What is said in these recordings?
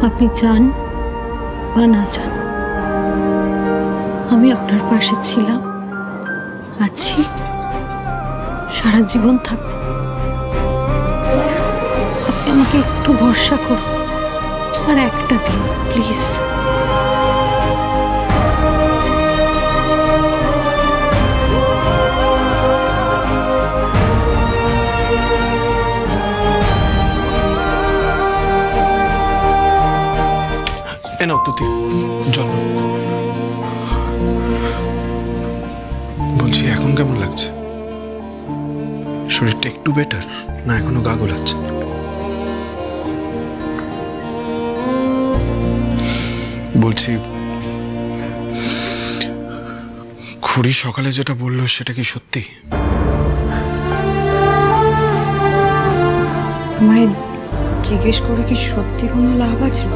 আপনি চান বা না চান, আমি আপনার পাশে ছিলাম, আছি, সারা জীবন থাকব। আপনি আমাকে একটু ভরসা করুন, আর একটা দিন প্লিজ। তুতি জল বলছি, এখন কেমন লাগছে? শরীরটা একটু বেটার না এখনো গা গোলাচ্ছে? বলছি, খুড়ি সকালে যেটা বললো সেটা কি সত্যি? আমায় জিজ্ঞেস করে কি সত্যি কোনো লাভ আছে?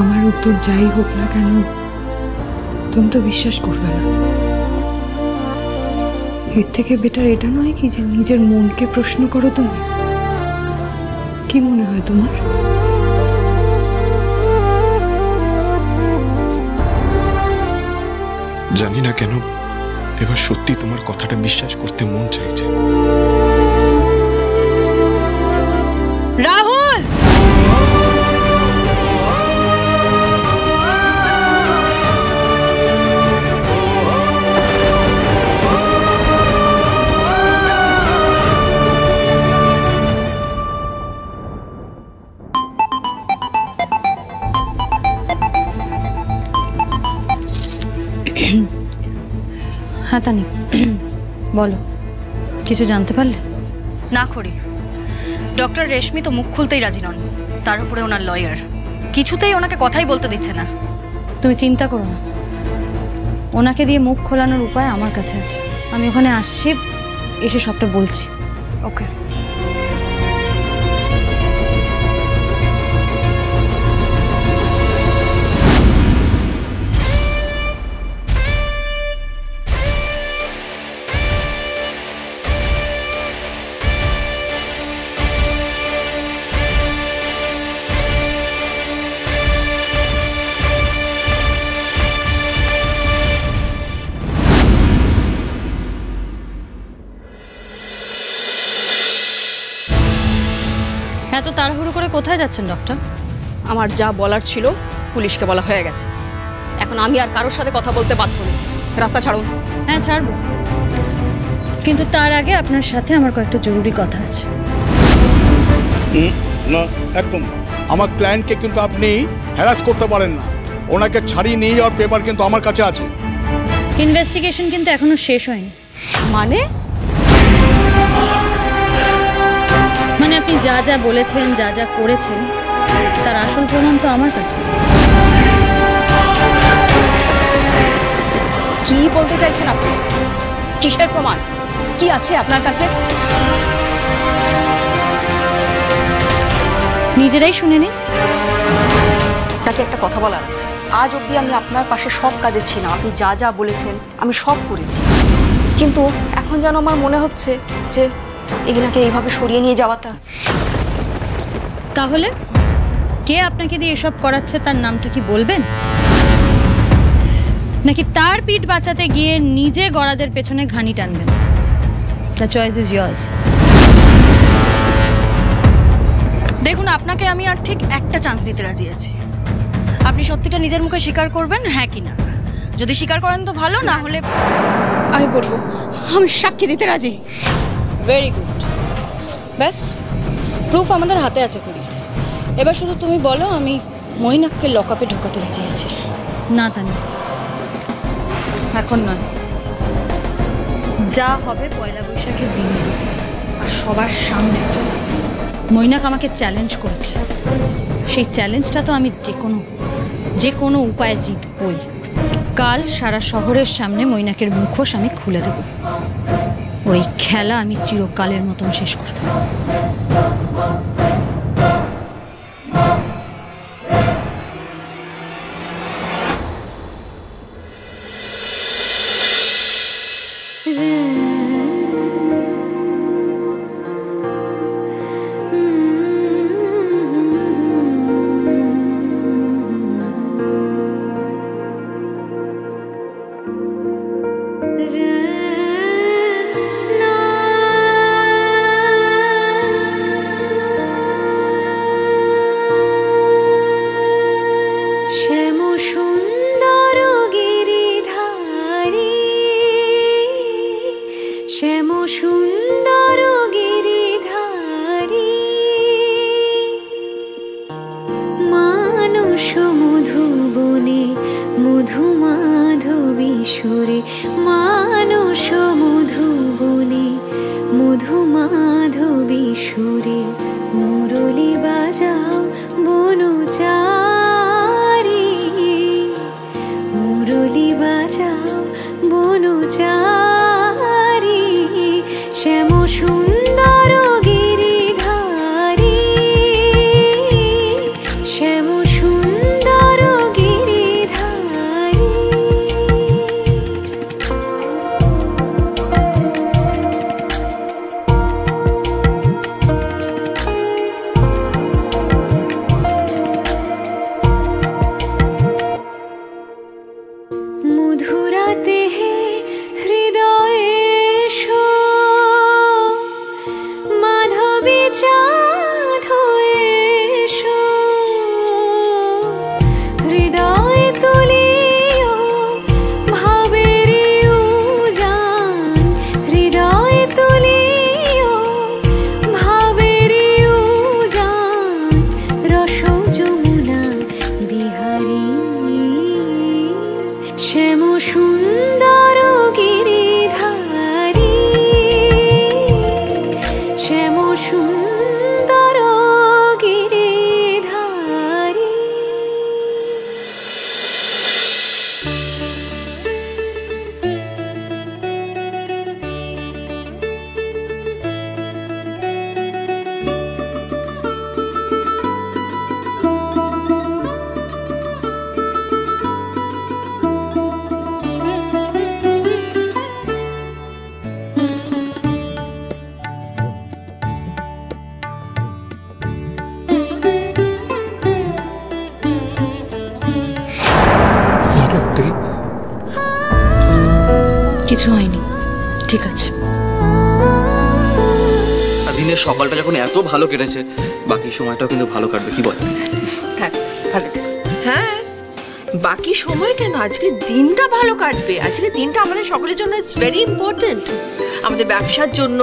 আমার উত্তর যাই হোক না কেন, তুমি তো বিশ্বাস করবে না। এর থেকে বেটার এটা নয় কি যে নিজের মনকে প্রশ্ন করো তুমি? কি মনে হয় তোমার? জানি না কেন এবার সত্যি তোমার কথাটা বিশ্বাস করতে মন চাইছে। রাহুল! হ্যাঁ তানি, বলো, কিছু জানতে পারলে? না খুড়ি, ডক্টর রেশমি তো মুখ খুলতেই রাজি নন, তার উপরে ওনার লয়ার কিছুতেই ওনাকে কথাই বলতে দিচ্ছে না। তুমি চিন্তা করো না, ওনাকে দিয়ে মুখ খোলানোর উপায় আমার কাছে আছে। আমি ওখানে আসছি, এসে সবটা বলছি। ওকে। এত তাড়াহুড়ো করে কোথায় যাচ্ছেন ডক্টর? আমার যা বলার ছিল পুলিশকে বলা হয়ে গেছে, এখন আমি আর কারোর সাথে কথা বলতে বাধ্য নই। রাস্তা ছাড়ুন। হ্যাঁ ছাড়বো, কিন্তু তার আগে আপনার সাথে আমার কয়েকটা জরুরি কথা আছে। না, একদম আমার ক্লায়েন্টকে কিন্তু আপনি হ্যারাস করতে পারেন না। ওনাকে ছাড়িয়ে নিয়ে যাওয়ার পেপার কিন্তু আমার কাছে আছে। ইনভেস্টিগেশন কিন্তু এখনো শেষ হয়নি। মানে আপনি যা যা বলেছেন, যা যা করেছেন, তার আসল প্রমাণ তো আমার কাছে। কি বলতে চাইছেন আপনি? কিসের প্রমাণ? কি আছে আপনার কাছে? নিজেরাই শুনে নিন। তাকে একটা কথা বলার আছে। আজ অবধি আমি আপনার পাশে সব কাজে ছিলাম, আপনি যা যা বলেছেন আমি সব করেছি, কিন্তু এখন যেন আমার মনে হচ্ছে যে এগিনাকে এইভাবে সরিয়ে নিয়ে যাওয়াটা। তাহলে কে আপনাকে দিয়ে এসব করাচ্ছে তার নামটা কি বলবেন? নাকি তার পিঠ বাঁচাতে গিয়ে নিজে গড়াদের পেছনে ঘানি টানবেন? The choice is yours. দেখুন, আপনাকে আমি আর ঠিক একটা চান্স দিতে রাজি আছি। আপনি সত্যিটা নিজের মুখে স্বীকার করবেন, হ্যাঁ কি না? যদি স্বীকার করেন তো ভালো, না হলে আমি বলবো আমি সাক্ষী দিতে রাজি। ভেরি গুড, ব্যাস প্রুফ আমাদের হাতে আছে খুড়ি। এবার শুধু তুমি বলো, আমি মৈনাককে লকআপে ঢোকাতে রাজি আছি। না তানি, এখন নয়। যা হবে পয়লা বৈশাখের দিন, আর সবার সামনে। মৈনাক আমাকে চ্যালেঞ্জ করেছে, সেই চ্যালেঞ্জটা তো আমি যে কোনো উপায়ে জিতবই। কাল সারা শহরের সামনে মৈনাকের মুখোশ আমি খুলে দেব, ওর এই খেলা আমি চিরকালের মতন শেষ করে দেব। করে মুরলি বাজাও বনচারী, মুরলি বাজাও বনচারী, শ্যাম সুন্দর গিরিধারী, শ্যাম সুন্দর গিরিধারী। মধুরাতে হে হৃদয়ে এসো, মাধবী চাঁদ হয়ে এসো, হৃদয়ে তুলিও ভাবের উজান, হৃদয়ে তুলিও ভাবের উজান, রস যমুনা বিহারী, শ্যাম সুন্দর গিরিধারী, শ্যাম সুন্দর গিরিধারী। কিছু হয়নি, ঠিক আছে। দিনের সকালটা যখন এত ভালো কেটেছে, বাকি সময়টাও কিন্তু ভালো কাটবে, কি বল? হ্যাঁ ভালো। হ্যাঁ, বাকি সময় কেন, আজকে দিনটা ভালো কাটবে। আজকে দিনটা আমাদের সকলের জন্য ইটস ভেরি ইম্পর্টেন্ট। আমাদের ব্যবসার জন্য,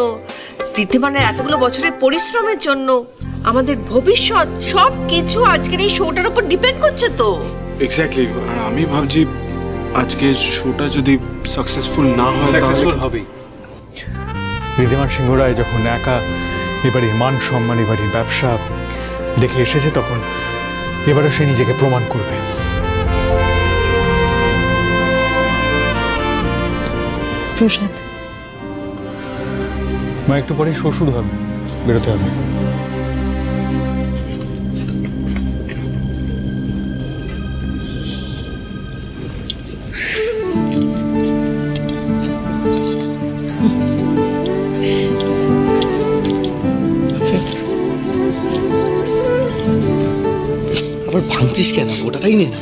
ঋদ্ধিমানের এতগুলো বছরের পরিশ্রমের জন্য, আমাদের ভবিষ্যৎ সব কিছু আজকের এই শোটার উপর ডিপেন্ড করছে তো। এক্স্যাক্টলি। আর আমি ভাবছি আজকে শোটা যদি সাকসেসফুল না হয় তাহলে হবেই। ঋদ্ধিমান সিংহ রায় যখন একা এবারে মান সম্মান, এবারে ব্যবসা দেখে এসেছে, তখন এবারে সে নিজেকে প্রমাণ করবে। প্রসাদ, মা একটু পরেই শো শুরু হবে, বেরোতে হবে। আবার ভাঙছিস কেন? ওটাটাই নে না।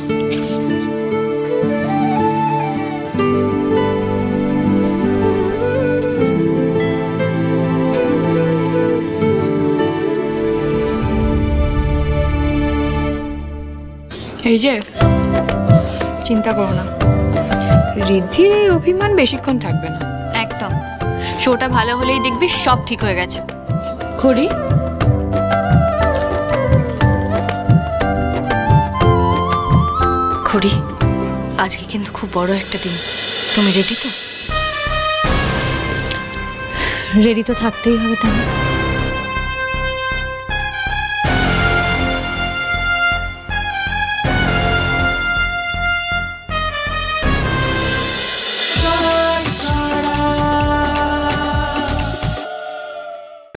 এই যে, চিন্তা করো না, ঋদ্ধির এই অভিমান বেশিক্ষণ থাকবে না। একদম, শোটা ভালো হলেই দেখবি সব ঠিক হয়ে গেছে। খড়ি, খুড়ি, আজকে কিন্তু খুব বড় একটা দিন, তুমি রেডি তো? রেডি তো থাকতেই হবে তাই না?